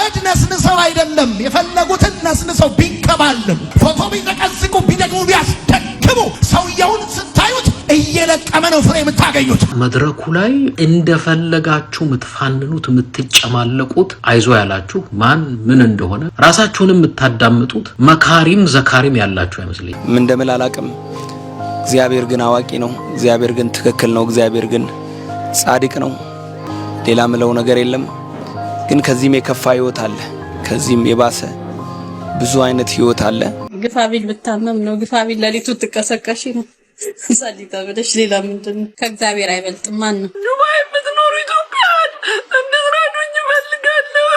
አመድ ነስንሰው አይደለም የፈለጉትን ነስንሰው ቢንከባለሉ ፎቶ ቢዘቀዝቁ ቢደግሙ ቢያስደክሙ ሰውየውን ስታዩት እየለቀመ ነው ፍሬ የምታገኙት። መድረኩ ላይ እንደፈለጋችሁ ምትፋንኑት ምትጨማለቁት አይዞ ያላችሁ ማን ምን እንደሆነ ራሳችሁንም ምታዳምጡት መካሪም ዘካሪም ያላችሁ አይመስልኝ። ምን እንደምል አላቅም። እግዚአብሔር ግን አዋቂ ነው። እግዚአብሔር ግን ትክክል ነው። እግዚአብሔር ግን ጻድቅ ነው። ሌላ ምለው ነገር የለም። ግን ከዚህም የከፋ ህይወት አለ። ከዚህም የባሰ ብዙ አይነት ህይወት አለ። ግፋቢል ብታመም ነው ግፋቢል ለሊቱ ተቀሰቀሽ ነው ሰሊታ ብለሽ ሌላ ምንድነው? ከእግዚአብሔር አይበልጥም ማን ነው? ዱባይ የምትኖሩ ኢትዮጵያውያን እንድትረዱኝ እፈልጋለሁ።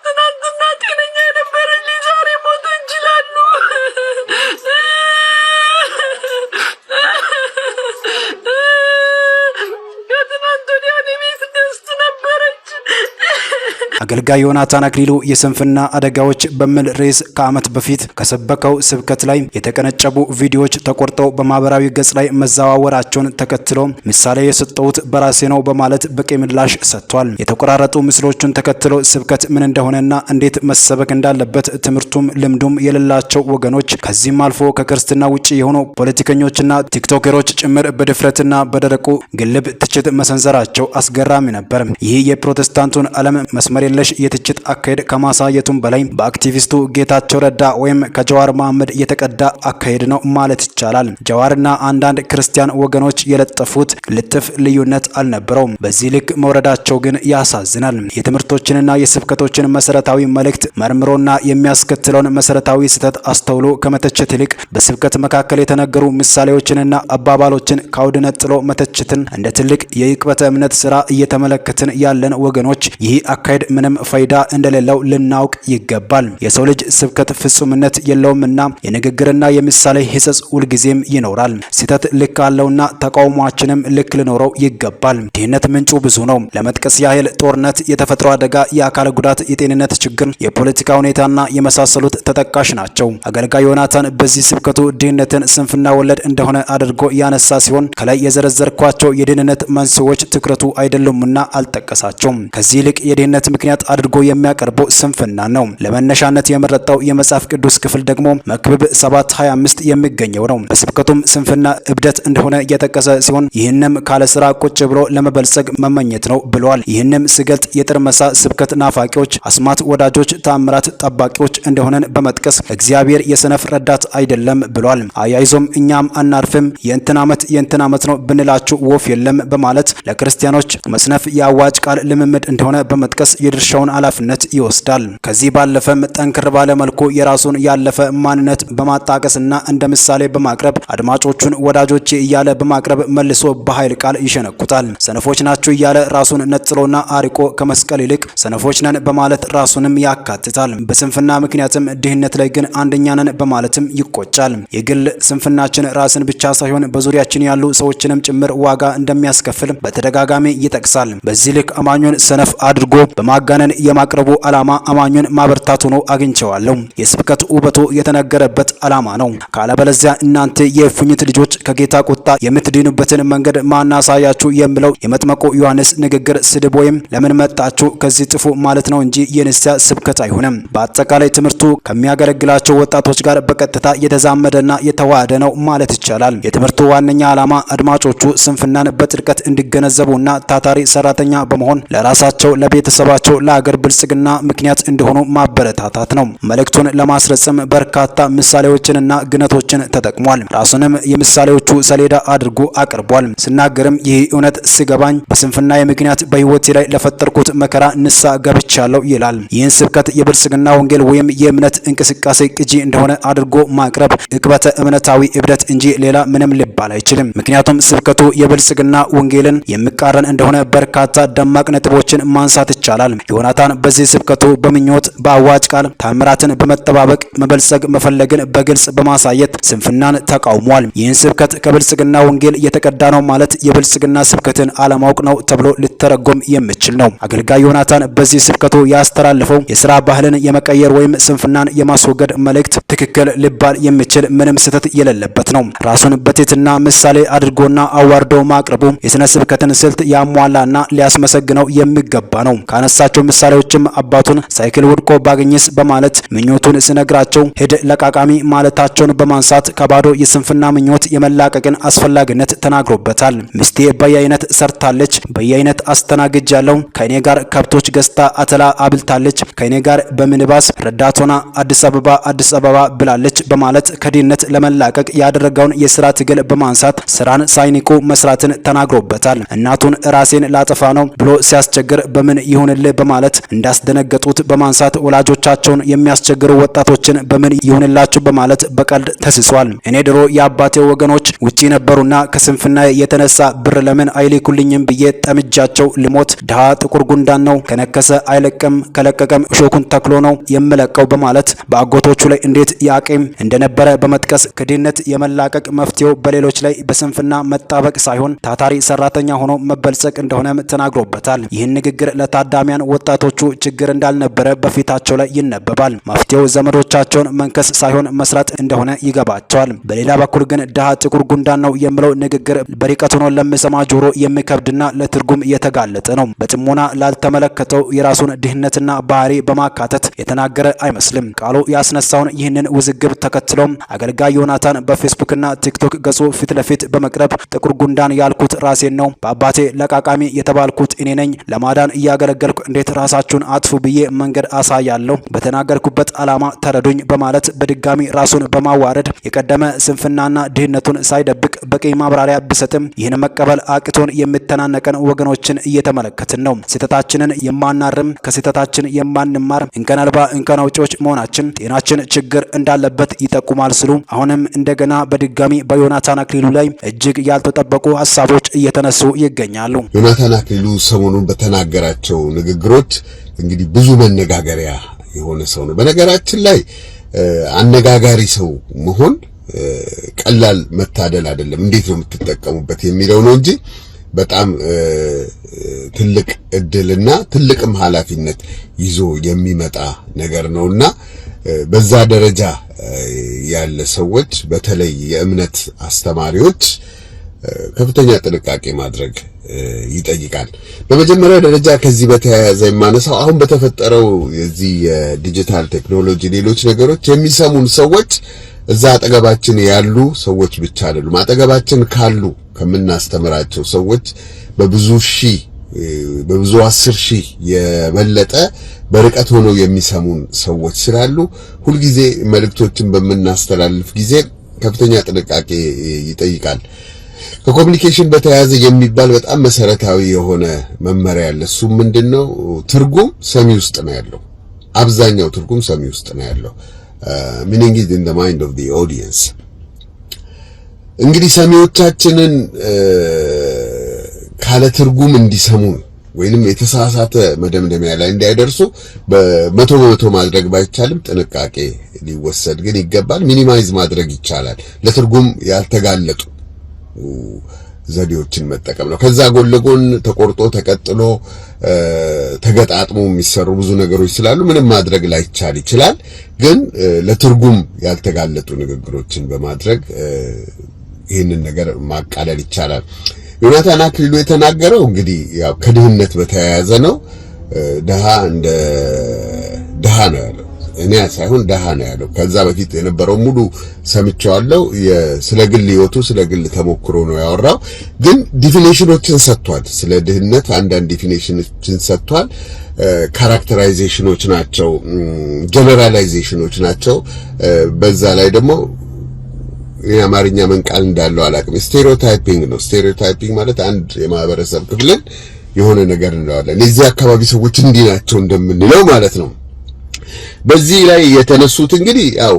ትናንትና ጤነኛ የነበረች ልጅ ዛሬ ሞተች ይላሉ። ከትናንት ወዲያ እኔ ቤት ደስት ነበረች። አገልጋይ ዮናታን አክሊሉ የስንፍና አደጋዎች በሚል ርዕስ ከዓመት በፊት ከሰበከው ስብከት ላይ የተቀነጨቡ ቪዲዮዎች ተቆርጠው በማህበራዊ ገጽ ላይ መዘዋወራቸውን ተከትሎ ምሳሌ የሰጠሁት በራሴ ነው በማለት በቂ ምላሽ ሰጥቷል። የተቆራረጡ ምስሎቹን ተከትሎ ስብከት ምን እንደሆነና እንዴት መሰበክ እንዳለበት ትምህርቱም ልምዱም የሌላቸው ወገኖች ከዚህም አልፎ ከክርስትና ውጪ የሆኑ ፖለቲከኞችና ቲክቶከሮች ጭምር በድፍረትና በደረቁ ግልብ ትችት መሰንዘራቸው አስገራሚ ነበር። ይህ የፕሮቴስታንቱን ዓለም መስመር የለሽ የትችት አካሄድ ከማሳየቱም በላይ በአክቲቪስቱ ጌታቸው ረዳ ወይም ከጀዋር መሐመድ የተቀዳ አካሄድ ነው ማለት ይቻላል። ጀዋርና አንዳንድ ክርስቲያን ወገኖች የለጠፉት ልጥፍ ልዩነት አልነበረውም። በዚህ ልክ መውረዳቸው ግን ያሳዝናል። የትምህርቶችንና የስብከቶችን መሰረታዊ መልእክት መርምሮና የሚያስከትለውን መሰረታዊ ስህተት አስተውሎ ከመተቸት ይልቅ በስብከት መካከል የተነገሩ ምሳሌዎችንና አባባሎችን ካውድ ነጥሎ መተቸትን እንደ ትልቅ የይቅበተ እምነት ስራ እየተመለከትን ያለን ወገኖች ይህ አካሄድ ምንም ፋይዳ እንደሌለው ልናውቅ ይገባል። የሰው ልጅ ስብከት ፍጹምነት የለውምና የንግግርና የምሳሌ ሕጸጽ ሁልጊዜም ይኖራል። ስህተት ልክ አለውና ተቃውሟችንም ልክ ሊኖረው ይገባል። ድህነት ምንጩ ብዙ ነው። ለመጥቀስ ያህል ጦርነት፣ የተፈጥሮ አደጋ፣ የአካል ጉዳት፣ የጤንነት ችግር፣ የፖለቲካ ሁኔታና የመሳሰሉት ተጠቃሽ ናቸው። አገልጋይ ዮናታን በዚህ ስብከቱ ድህነትን ስንፍና ወለድ እንደሆነ አድርጎ ያነሳ ሲሆን ከላይ የዘረዘርኳቸው የድህነት መንስኤዎች ትኩረቱ አይደሉምና አልጠቀሳቸውም። ከዚህ ይልቅ የድህነት ምክንያት አድርጎ የሚያቀርበው ስንፍና ነው። ለመነሻነት የመረጠው የመጽሐፍ ቅዱስ ክፍል ደግሞ መክብብ 7:25 የሚገኘው ነው። በስብከቱም ስንፍና እብደት እንደሆነ የጠቀሰ ሲሆን ይህንም ካለ ስራ ቁጭ ብሎ ለመበልጸግ መመኘት ነው ብሏል። ይህንም ስገልጥ የጥርመሳ ስብከት ናፋቂዎች፣ አስማት ወዳጆች፣ ተአምራት ጠባቂዎች እንደሆነን በመጥቀስ እግዚአብሔር የሰነፍ ረዳት አይደለም ብሏል። አያይዞም እኛም አናርፍም የእንትን ዓመት ነው ብንላችሁ ወፍ የለም በማለት ለክርስቲያኖች መስነፍ የአዋጭ ቃል ልምምድ እንደሆነ በመጥቀስ የድርሻውን ኃላፊነት ይወስዳል። ከዚህ ባለፈም ጠንክር ባለ መልኩ የራሱን ያለፈ ማንነት በማጣቀስና እንደ ምሳሌ በማቅረብ አድማጮቹን ወዳጆቼ እያለ በማቅረብ መልሶ በኃይል ቃል ይሸነኩታል። ሰነፎች ናቸው እያለ ራሱን ነጥሎና አርቆ ከመስቀል ይልቅ ሰነፎች ነን በማለት ራሱንም ያካትታል። በስንፍና ምክንያትም ድህነት ላይ ግን አንደኛ ነን በማለትም ይቆጫል። የግል ስንፍናችን ራስን ብቻ ሳይሆን በዙሪያችን ያሉ ሰዎችንም ጭምር ዋጋ እንደሚያስከፍል በተደጋጋሚ ይጠቅሳል። በዚህ ልክ አማኙን ሰነፍ አድርጎ በማጋነን የማቅረቡ ዓላማ አማኙን ማበርታት ሆኖ አግኝቼዋለሁ። የስብከት ውበቱ የተነገረበት ዓላማ ነው። ካለበለዚያ እናንተ የእፉኝት ልጆች ከጌታ ቁጣ የምትድኑበትን መንገድ ማናሳያችሁ የሚለው የመጥመቁ ዮሐንስ ንግግር ስድብ ወይም ለምን መጣችሁ ከዚህ ጥፉ ማለት ነው እንጂ የንስሐ ስብከት አይሆንም። በአጠቃላይ ትምህርቱ ከሚያገለግላቸው ወጣቶች ጋር በቀጥታ የተዛመደና የተዋሃደ ነው ማለት ይቻላል። የትምህርቱ ዋነኛ ዓላማ አድማጮቹ ስንፍናን በጥልቀት እንዲገነዘቡና ታታሪ ሰራተኛ በመሆን ለራሳቸው፣ ለቤተሰባቸው፣ ለሀገር ብልጽግና ምክንያት እንደሆኑ ማበረታታት ነው። መልእክቱን ለማስረጽም በርካታ ምሳሌዎችንና ግነቶችን ተጠቅሟል። ራሱንም የምሳሌዎቹ ሰሌዳ አድርጎ አቅርቧል። ስናገርም ይህ እውነት ሲገባኝ በስንፍና ምክንያት በህይወቴ ላይ ለፈጠርኩት መከራ ንስሐ ገብቻለሁ ይላል። ይህን ስብከት የብልጽግና ወንጌል ወይም የእምነት እንቅስቃሴ ቅጂ እንደሆነ አድርጎ ማቅረብ ዕቅበተ እምነታዊ እብደት እንጂ ሌላ ምንም ሊባል አይችልም። ምክንያቱም ስብከቱ የብልጽግና ወንጌልን የሚቃረን እንደሆነ በርካታ ደማቅ ነጥቦችን ማንሳት ይቻላል። ዮናታን በዚህ ስብከቱ በምኞት በአዋጭ ቃል ታምራትን በመጠባበቅ መበልጸግ መፈለግን በግልጽ በማሳየት ስንፍናን ተቃውሟል። ይህን ስብከት ከብልጽግና ወንጌል የተቀዳ ነው ማለት የብልጽግና ስብከትን አለማወቅ ነው ተብሎ ሊተረጎም የሚችል ነው። አገልጋይ ዮናታን በዚህ ስብከቱ ያስተላልፈው የሥራ ባህልን የመቀየር ወይም ስንፍናን የማስወገድ መልእክት ትክክል ሊባል የሚችል ምንም ስህተት የሌለበት ነው። ራሱን በትህትና ምሳሌ አድርጎና አዋርዶ ማቅረቡ የሥነ ስብከትን ስልት ያሟላና ሊያስመሰግነው የሚገባ ነው። ካነሳ የሰጣቸው ምሳሌዎችም አባቱን ሳይክል ወድቆ ባገኘስ በማለት ምኞቱን ሲነግራቸው ሄድ ለቃቃሚ ማለታቸውን በማንሳት ከባዶ የስንፍና ምኞት የመላቀቅን አስፈላጊነት ተናግሮበታል። ሚስቴ በየአይነት ሰርታለች፣ በየአይነት አስተናግጃለሁ፣ ከኔ ጋር ከብቶች ገዝታ አተላ አብልታለች፣ ከኔ ጋር በሚኒባስ ረዳቶና አዲስ አበባ ብላለች በማለት ከድህነት ለመላቀቅ ያደረገውን የስራ ትግል በማንሳት ስራን ሳይንቁ መስራትን ተናግሮበታል። እናቱን ራሴን ላጠፋ ነው ብሎ ሲያስቸግር በምን ይሁንልህ በማለት እንዳስደነገጡት በማንሳት ወላጆቻቸውን የሚያስቸግሩ ወጣቶችን በምን ይሁንላችሁ በማለት በቀልድ ተስሷል። እኔ ድሮ የአባቴ ወገኖች ውጪ ነበሩና ከስንፍና የተነሳ ብር ለምን አይልኩልኝም ብዬ ጠምጃቸው ልሞት፣ ድሃ ጥቁር ጉንዳን ነው፣ ከነከሰ አይለቅም፣ ከለቀቀም እሾኩን ተክሎ ነው የምለቀው በማለት በአጎቶቹ ላይ እንዴት ያቄም እንደነበረ በመጥቀስ ከድህነት የመላቀቅ መፍትሄው በሌሎች ላይ በስንፍና መጣበቅ ሳይሆን ታታሪ ሰራተኛ ሆኖ መበልጸግ እንደሆነም ተናግሮበታል። ይህን ንግግር ለታዳሚያን ወጣቶቹ ችግር እንዳልነበረ በፊታቸው ላይ ይነበባል። መፍትሄው ዘመዶቻቸውን መንከስ ሳይሆን መስራት እንደሆነ ይገባቸዋል። በሌላ በኩል ግን ድሃ ጥቁር ጉንዳን ነው የሚለው ንግግር በርቀት ሆኖ ለሚሰማ ጆሮ የሚከብድና ለትርጉም የተጋለጠ ነው። በጥሞና ላልተመለከተው የራሱን ድህነትና ባህሪ በማካተት የተናገረ አይመስልም። ቃሉ ያስነሳውን ይህንን ውዝግብ ተከትሎም አገልጋይ ዮናታን በፌስቡክና ቲክቶክ ገጹ ፊት ለፊት በመቅረብ ጥቁር ጉንዳን ያልኩት ራሴን ነው፣ በአባቴ ለቃቃሚ የተባልኩት እኔ ነኝ፣ ለማዳን እያገለገልኩ እንዴት ራሳችሁን አጥፉ ብዬ መንገድ አሳያለሁ፣ በተናገርኩበት ዓላማ ተረዱኝ በማለት በድጋሚ ራሱን በማዋረድ የቀደመ ስንፍናና ድህነቱን ሳይደብቅ በቂ ማብራሪያ ቢሰጥም ይህን መቀበል አቅቶን የሚተናነቀን ወገኖችን እየተመለከትን ነው። ስህተታችንን የማናርም ከስህተታችን የማንማር እንከን አልባ እንከን አውጪዎች መሆናችን ጤናችን ችግር እንዳለበት ይጠቁማል ሲሉ አሁንም እንደገና በድጋሚ በዮናታን አክሊሉ ላይ እጅግ ያልተጠበቁ ሀሳቦች እየተነሱ ይገኛሉ። ዮናታን አክሊሉ ሰሞኑን በተናገራቸው ንግግሮች እንግዲህ ብዙ መነጋገሪያ የሆነ ሰው ነው። በነገራችን ላይ አነጋጋሪ ሰው መሆን ቀላል መታደል አይደለም። እንዴት ነው የምትጠቀሙበት የሚለው ነው እንጂ በጣም ትልቅ እድልና ትልቅም ኃላፊነት ይዞ የሚመጣ ነገር ነውና በዛ ደረጃ ያለ ሰዎች በተለይ የእምነት አስተማሪዎች ከፍተኛ ጥንቃቄ ማድረግ ይጠይቃል። በመጀመሪያ ደረጃ ከዚህ በተያያዘ የማነሳው አሁን በተፈጠረው የዚህ የዲጂታል ቴክኖሎጂ ሌሎች ነገሮች የሚሰሙን ሰዎች እዛ አጠገባችን ያሉ ሰዎች ብቻ አይደሉም። አጠገባችን ካሉ ከምናስተምራቸው ሰዎች በብዙ 10 ሺህ የበለጠ በርቀት ሆነው የሚሰሙን ሰዎች ስላሉ ሁልጊዜ መልእክቶችን በምናስተላልፍ ጊዜ ከፍተኛ ጥንቃቄ ይጠይቃል። ከኮሙኒኬሽን በተያያዘ የሚባል በጣም መሰረታዊ የሆነ መመሪያ አለ። እሱ ምንድነው? ትርጉም ሰሚ ውስጥ ነው ያለው። አብዛኛው ትርጉም ሰሚ ውስጥ ነው ያለው። meaning is in the mind of the audience። እንግዲህ ሰሚዎቻችንን ካለ ትርጉም እንዲሰሙን ወይንም የተሳሳተ መደምደሚያ ላይ እንዳይደርሱ በመቶ ማድረግ ባይቻልም ጥንቃቄ ሊወሰድ ግን ይገባል። ሚኒማይዝ ማድረግ ይቻላል። ለትርጉም ያልተጋለጡ ዘዴዎችን መጠቀም ነው። ከዛ ጎን ለጎን ተቆርጦ ተቀጥሎ ተገጣጥሞ የሚሰሩ ብዙ ነገሮች ስላሉ ምንም ማድረግ ላይቻል ይችላል። ግን ለትርጉም ያልተጋለጡ ንግግሮችን በማድረግ ይህንን ነገር ማቃለል ይቻላል። ዮናታን አክሊሉ የተናገረው እንግዲህ ያው ከድህነት በተያያዘ ነው። ደሃ እንደ ደሃ ነው ያለው። እኔ ሳይሆን ደሃ ነው ያለው። ከዛ በፊት የነበረው ሙሉ ሰምቻለሁ። ስለ ግል ህይወቱ ስለ ግል ተሞክሮ ነው ያወራው። ግን ዲፊኒሽኖችን ሰጥቷል። ስለ ድህነት አንዳንድ ዲፊኒሽኖችን ሰጥቷል። ካራክተራይዜሽኖች ናቸው፣ ጀነራላይዜሽኖች ናቸው። በዛ ላይ ደግሞ የአማርኛ ምን ቃል እንዳለው አላውቅም። ስቴሪዮታይፒንግ ነው። ስቴሪዮታይፒንግ ማለት አንድ የማህበረሰብ ክፍልን የሆነ ነገር እንለዋለን። የዚህ አካባቢ ሰዎች እንዲህ ናቸው እንደምንለው ማለት ነው። በዚህ ላይ የተነሱት እንግዲህ ያው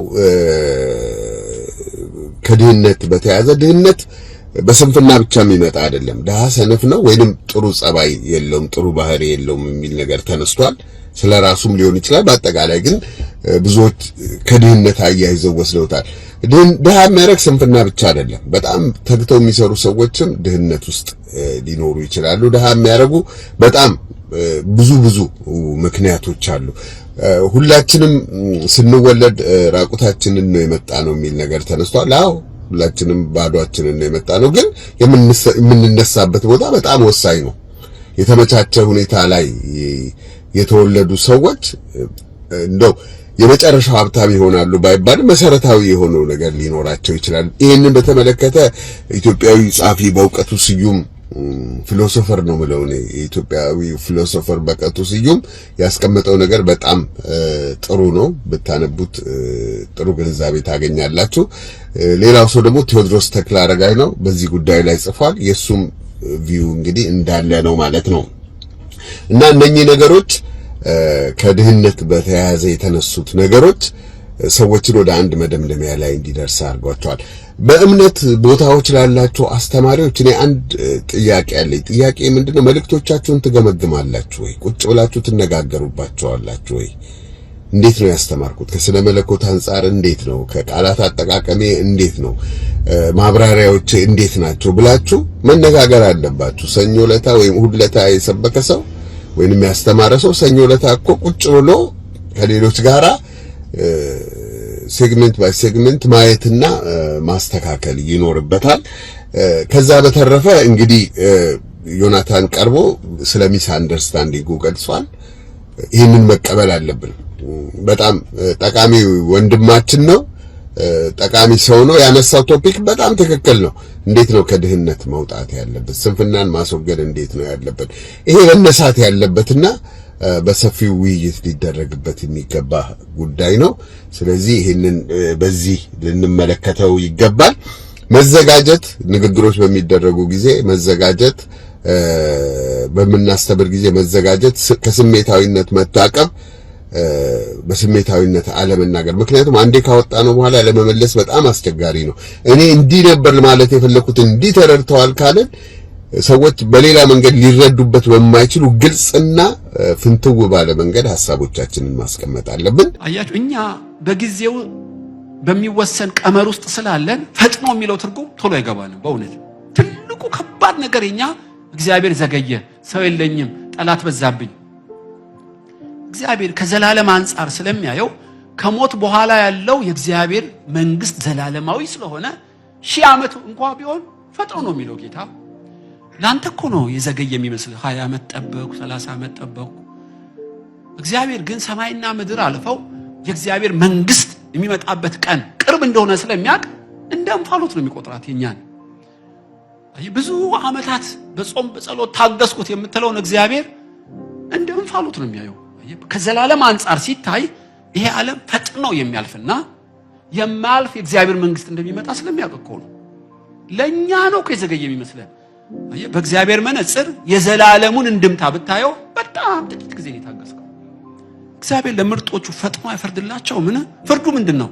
ከድህነት በተያያዘ ድህነት በስንፍና ብቻ የሚመጣ አይደለም። ድሃ ሰነፍ ነው ወይንም ጥሩ ጸባይ የለውም ጥሩ ባህሪ የለውም የሚል ነገር ተነስቷል። ስለራሱም ሊሆን ይችላል። በአጠቃላይ ግን ብዙዎች ከድህነት አያይዘው ወስደውታል። ድሃ የሚያደርግ ስንፍና ብቻ አይደለም። በጣም ተግተው የሚሰሩ ሰዎችም ድህነት ውስጥ ሊኖሩ ይችላሉ። ድሃ የሚያደርጉ በጣም ብዙ ምክንያቶች አሉ። ሁላችንም ስንወለድ ራቁታችንን ነው የመጣ ነው የሚል ነገር ተነስቷል። አዎ ሁላችንም ባዶአችንን ነው የመጣ ነው። ግን የምንነሳበት ቦታ በጣም ወሳኝ ነው። የተመቻቸ ሁኔታ ላይ የተወለዱ ሰዎች እንደው የመጨረሻው ሀብታም ይሆናሉ ባይባል መሰረታዊ የሆነው ነገር ሊኖራቸው ይችላል። ይህንን በተመለከተ ኢትዮጵያዊ ጻፊ በእውቀቱ ስዩም ፊሎሶፈር ነው ማለት ነው። ኢትዮጵያዊ ፊሎሶፈር በእውቀቱ ስዩም ያስቀመጠው ነገር በጣም ጥሩ ነው። ብታነቡት ጥሩ ግንዛቤ ታገኛላችሁ። ሌላው ሰው ደግሞ ቴዎድሮስ ተክለአረጋይ ነው። በዚህ ጉዳይ ላይ ጽፏል። የሱም ቪው እንግዲህ እንዳለ ነው ማለት ነው። እና እነኚህ ነገሮች ከድህነት በተያያዘ የተነሱት ነገሮች ሰዎችን ወደ አንድ መደምደሚያ ላይ እንዲደርስ አድርጓቸዋል። በእምነት ቦታዎች ላላችሁ አስተማሪዎች እኔ አንድ ጥያቄ አለኝ። ጥያቄ ምንድነው? መልእክቶቻችሁን ትገመግማላችሁ ወይ? ቁጭ ብላችሁ ትነጋገሩባቸዋላችሁ ወይ? እንዴት ነው ያስተማርኩት? ከስነ መለኮት አንፃር እንዴት ነው? ከቃላት አጠቃቀሜ እንዴት ነው? ማብራሪያዎች እንዴት ናቸው ብላችሁ መነጋገር አለባችሁ። ሰኞ ለታ ወይም እሁድ ለታ የሰበከ ሰው ወይንም ያስተማረ ሰው ሰኞ ለታ እኮ ቁጭ ብሎ ከሌሎች ጋራ ሴግመንት ባይ ሴግመንት ማየትና ማስተካከል ይኖርበታል። ከዛ በተረፈ እንግዲህ ዮናታን ቀርቦ ስለ ሚስ አንደርስታንዲንግ ገልጿል። ይህንን መቀበል አለብን። በጣም ጠቃሚ ወንድማችን ነው። ጠቃሚ ሰው ነው። ያነሳው ቶፒክ በጣም ትክክል ነው። እንዴት ነው ከድህነት መውጣት ያለበት? ስንፍናን ማስወገድ እንዴት ነው ያለበት? ይሄ መነሳት ያለበትና በሰፊው ውይይት ሊደረግበት የሚገባ ጉዳይ ነው። ስለዚህ ይሄንን በዚህ ልንመለከተው ይገባል። መዘጋጀት፣ ንግግሮች በሚደረጉ ጊዜ መዘጋጀት፣ በምናስተምር ጊዜ መዘጋጀት፣ ከስሜታዊነት መታቀብ፣ በስሜታዊነት አለመናገር። ምክንያቱም አንዴ ካወጣ ነው በኋላ ለመመለስ በጣም አስቸጋሪ ነው። እኔ እንዲህ ነበር ማለት የፈለኩት እንዲህ ተረድተዋል ካለን ሰዎች በሌላ መንገድ ሊረዱበት በማይችሉ ግልጽና ፍንትው ባለ መንገድ ሐሳቦቻችንን ማስቀመጥ አለብን። አያችሁ እኛ በጊዜው በሚወሰን ቀመር ውስጥ ስላለን ፈጥኖ የሚለው ትርጉም ቶሎ አይገባንም። በእውነት ትልቁ ከባድ ነገር የኛ እግዚአብሔር ዘገየ፣ ሰው የለኝም፣ ጠላት በዛብኝ። እግዚአብሔር ከዘላለም አንፃር ስለሚያየው ከሞት በኋላ ያለው የእግዚአብሔር መንግስት ዘላለማዊ ስለሆነ 1000 ዓመት እንኳን ቢሆን ፈጥኖ ነው የሚለው ጌታ። ላንተ እኮ ነው የዘገየ የሚመስል 20 ዓመት ጠበቁ፣ 30 ዓመት ጠበቁ። እግዚአብሔር ግን ሰማይና ምድር አልፈው የእግዚአብሔር መንግስት የሚመጣበት ቀን ቅርብ እንደሆነ ስለሚያውቅ እንደ እንፋሎት ነው የሚቆጥራት የኛን። ብዙ ዓመታት በጾም በጸሎት ታገስኩት የምትለውን እግዚአብሔር እንደ እንፋሎት ነው የሚያየው። ከዘላለም አንፃር ሲታይ ይሄ ዓለም ፈጥኖ የሚያልፍና የማያልፍ የእግዚአብሔር መንግስት እንደሚመጣ ስለሚያውቅ እኮ ነው። ለኛ ነው ከዘገየ የሚመስለን። በእግዚአብሔር መነጽር የዘላለሙን እንድምታ ብታየው በጣም ጥቂት ጊዜ ነው የታገስከው። እግዚአብሔር ለምርጦቹ ፈጥኖ አይፈርድላቸው። ምን ፍርዱ ምንድነው?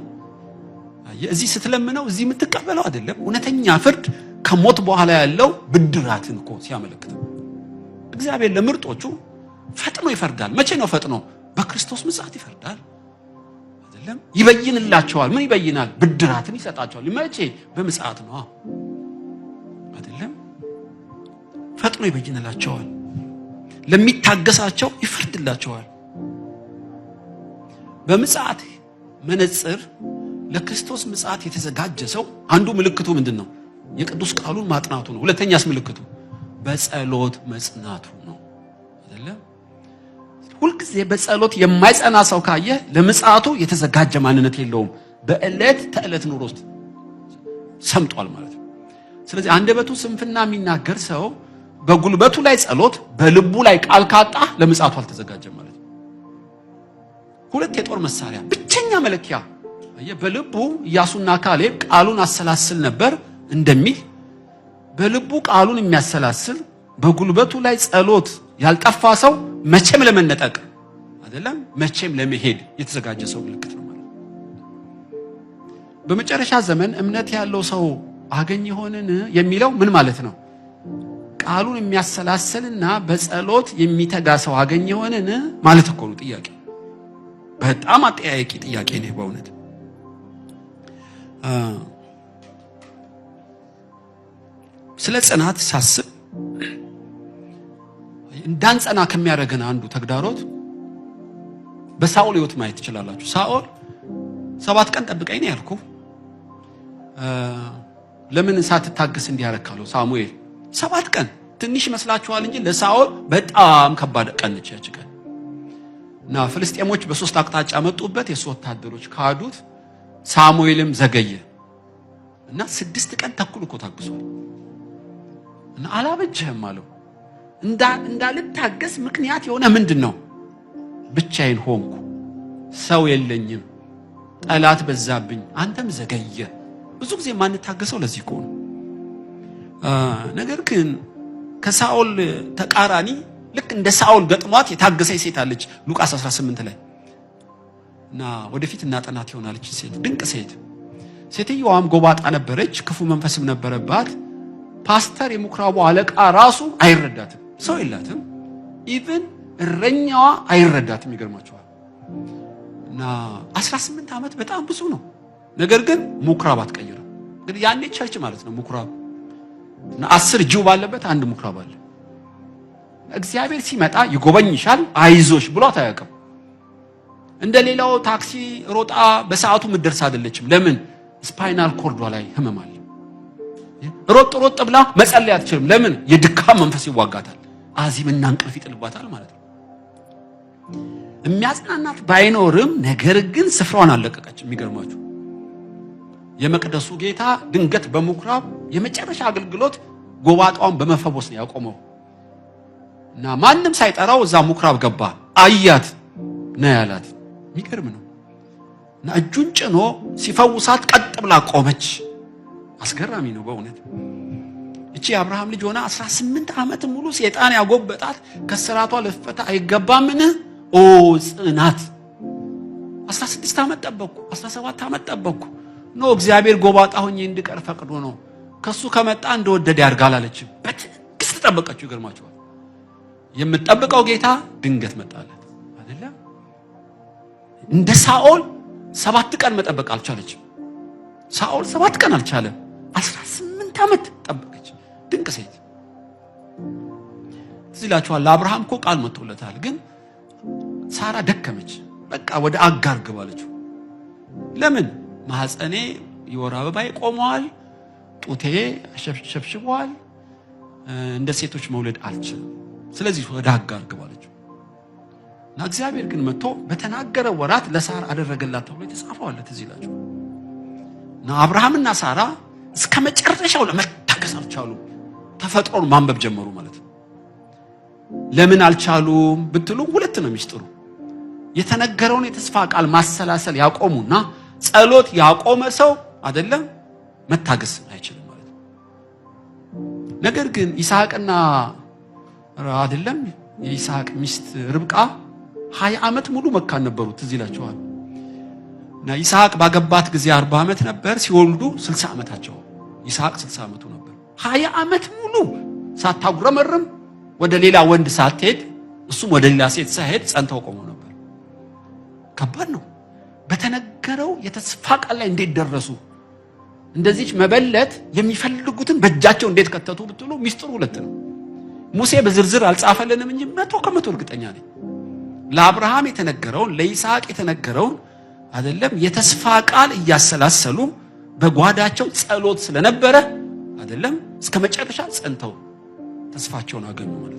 እዚህ ስትለምነው እዚህ የምትቀበለው አይደለም። እውነተኛ ፍርድ ከሞት በኋላ ያለው ብድራትን እኮ ሲያመለክት እግዚአብሔር ለምርጦቹ ፈጥኖ ይፈርዳል። መቼ ነው ፈጥኖ? በክርስቶስ ምጽአት ይፈርዳል አይደለም? ይበይንላቸዋል። ምን ይበይናል? ብድራትን ይሰጣቸዋል። መቼ? በምጽአት ነው አይደለም? ፈጥኖ ይበይንላቸዋል። ለሚታገሳቸው ይፈርድላቸዋል። በምጽአት መነጽር ለክርስቶስ ምጽአት የተዘጋጀ ሰው አንዱ ምልክቱ ምንድነው? የቅዱስ ቃሉን ማጥናቱ ነው። ሁለተኛስ ምልክቱ በጸሎት መጽናቱ ነው አይደለም? ሁልጊዜ በጸሎት የማይጸና ሰው ካየ ለምጽአቱ የተዘጋጀ ማንነት የለውም። በእለት ተእለት ኑሮ ውስጥ ሰምጧል ማለት ነው። ስለዚህ አንደበቱ ስንፍና የሚናገር ሰው በጉልበቱ ላይ ጸሎት፣ በልቡ ላይ ቃል ካጣ ለምጽአቱ አልተዘጋጀም ማለት ነው። ሁለት የጦር መሳሪያ ብቸኛ መለኪያ በልቡ ኢያሱና ካሌብ ቃሉን አሰላስል ነበር እንደሚል በልቡ ቃሉን የሚያሰላስል በጉልበቱ ላይ ጸሎት ያልጠፋ ሰው መቼም ለመነጠቅ አይደለም መቼም ለመሄድ የተዘጋጀ ሰው ምልክት ነው ማለት። በመጨረሻ ዘመን እምነት ያለው ሰው አገኝ ይሆንን የሚለው ምን ማለት ነው? ቃሉን የሚያሰላስልና በጸሎት የሚተጋ ሰው አገኝ ይሆንን ማለት እኮ ነው ጥያቄ። በጣም አጠያያቂ ጥያቄ ነው በእውነት። ስለ ጽናት ሳስብ እንዳንጸና ከሚያደርገን አንዱ ተግዳሮት በሳኦል ሕይወት ማየት ትችላላችሁ። ሳኦል 7 ቀን ጠብቀኝ ነው ያልኩ። ለምን ሳትታገስ እንዲያረካለው ሳሙኤል 7 ቀን ትንሽ መስላችኋል እንጂ ለሳኦል በጣም ከባድ ቀን ነች ያቺ ቀን። እና ፍልስጤሞች በሶስት አቅጣጫ መጡበት። የሱ ወታደሮች ካዱት። ሳሙኤልም ዘገየ እና 6 ቀን ተኩል እኮ ታግሷል። እና አላበጀህም አለው። እንዳልታገስ ምክንያት የሆነ ምንድነው? ብቻዬን ሆንኩ፣ ሰው የለኝም፣ ጠላት በዛብኝ፣ አንተም ዘገየ። ብዙ ጊዜ ማንታገሰው ለዚህ እኮ ነው። ነገር ግን ከሳኦል ተቃራኒ ልክ እንደ ሳኦል ገጥሟት የታገሰች ሴት አለች ሉቃስ 18 ላይ እና ወደፊት እናጠናት ይሆናለች። ሴት ድንቅ ሴት። ሴትየዋም ጎባጣ ነበረች፣ ክፉ መንፈስም ነበረባት። ፓስተር የምኩራቡ አለቃ ራሱ አይረዳትም፣ ሰው የላትም። ኢቭን እረኛዋ አይረዳትም። ይገርማችኋል። እና 18 ዓመት በጣም ብዙ ነው። ነገር ግን ምኩራብ አትቀይርም። እንግዲህ ያኔ ቸርች ማለት ነው ምኩራብ። እና 10 ጅው ባለበት አንድ ምኩራብ አለ። እግዚአብሔር ሲመጣ ይጎበኝሻል አይዞሽ ብሏት አያውቅም። እንደሌላው ታክሲ ሮጣ በሰዓቱ ምትደርስ አይደለችም። ለምን? ስፓይናል ኮርዷ ላይ ህመም አለ። ሮጥ ብላ መጸለይ አትችልም። ለምን? የድካም መንፈስ ይዋጋታል። አዚምና እንቅልፍ ይጥልባታል ማለት ነው። የሚያጽናናት ባይኖርም ነገር ግን ስፍራዋን አለቀቀች። የሚገርማችሁ የመቅደሱ ጌታ ድንገት በምኩራብ የመጨረሻ አገልግሎት ጎባጣውን በመፈወስ ነው ያቆመው። እና ማንም ሳይጠራው እዛ ምኩራብ ገባ። አያት ነው ያላት። የሚገርም ነው። እና እጁን ጭኖ ሲፈውሳት ቀጥ ብላ ቆመች። አስገራሚ ነው በእውነት። እቺ የአብርሃም ልጅ ሆና 18 ዓመት ሙሉ ሰይጣን ያጎበጣት ከስራቷ ልፈታ አይገባምን? ኦ ጽናት! 16 ዓመት ጠበቅኩ፣ 17 ዓመት ጠበቅኩ። ኖ እግዚአብሔር ጎባጣ ሆኜ እንድቀር ፈቅዶ ነው። ከሱ ከመጣ እንደወደደ ያርጋል አለችም። በትዕግስት ተጠበቀችው። ይገርማችኋል። የምትጠብቀው ጌታ ድንገት መጣለት አይደለም። እንደ ሳኦል 7 ቀን መጠበቅ አልቻለችም። ሳኦል 7 ቀን አልቻለም። 18 ዓመት ጠበቀች። ድንቅ ሴት። እዚህ ይላችኋል። ለአብርሃም እኮ ቃል መጥቶለታል። ግን ሳራ ደከመች። በቃ ወደ አጋር ገባለችው። ለምን? ማህፀኔ የወር አበባዬ ቆመዋል፣ ጡቴ ሸብሽቧል፣ እንደ ሴቶች መውለድ አልችልም። ስለዚህ ወደ አጋር ገባለችው። እና እግዚአብሔር ግን መጥቶ በተናገረ ወራት ለሳራ አደረገላት ተብሎ የተጻፈው አለ። እዚህ ይላችኋል። እና አብርሃምና ሳራ እስከ መጨረሻው ለመታገስ አልቻሉም። ተፈጥሮን ማንበብ ጀመሩ ማለት ነው። ለምን አልቻሉም ብትሉ ሁለት ነው ሚስጥሩ። የተነገረውን የተስፋ ቃል ማሰላሰል ያቆሙና ጸሎት ያቆመ ሰው አይደለም መታገስ አይችልም ማለት ነው። ነገር ግን ይስሐቅና አይደለም የይስሐቅ ሚስት ርብቃ 20 ዓመት ሙሉ መካን ነበሩ። ትዝ ይላችኋል። እና ይስሐቅ ባገባት ጊዜ 40 ዓመት ነበር፣ ሲወልዱ 60 ዓመታቸው። ይስሐቅ 60 ዓመቱ ነበር። 20 ዓመት ሙሉ ሳታጉረመርም ወደ ሌላ ወንድ ሳትሄድ እሱም ወደ ሌላ ሴት ሳይሄድ ጸንተው ቆመው ነበር። ከባድ ነው። በተነገረው የተስፋ ቃል ላይ እንዴት ደረሱ? እንደዚች መበለት የሚፈልጉትን በእጃቸው እንዴት ከተቱ ብትሉ ሚስጥሩ ሁለት ነው። ሙሴ በዝርዝር አልጻፈልንም እንጂ 100% እርግጠኛ ነኝ ለአብርሃም የተነገረውን ለይስሐቅ የተነገረውን አይደለም የተስፋ ቃል እያሰላሰሉ በጓዳቸው ጸሎት ስለነበረ አይደለም እስከ መጨረሻ ጸንተው ተስፋቸውን አገኙ ማለት ነው።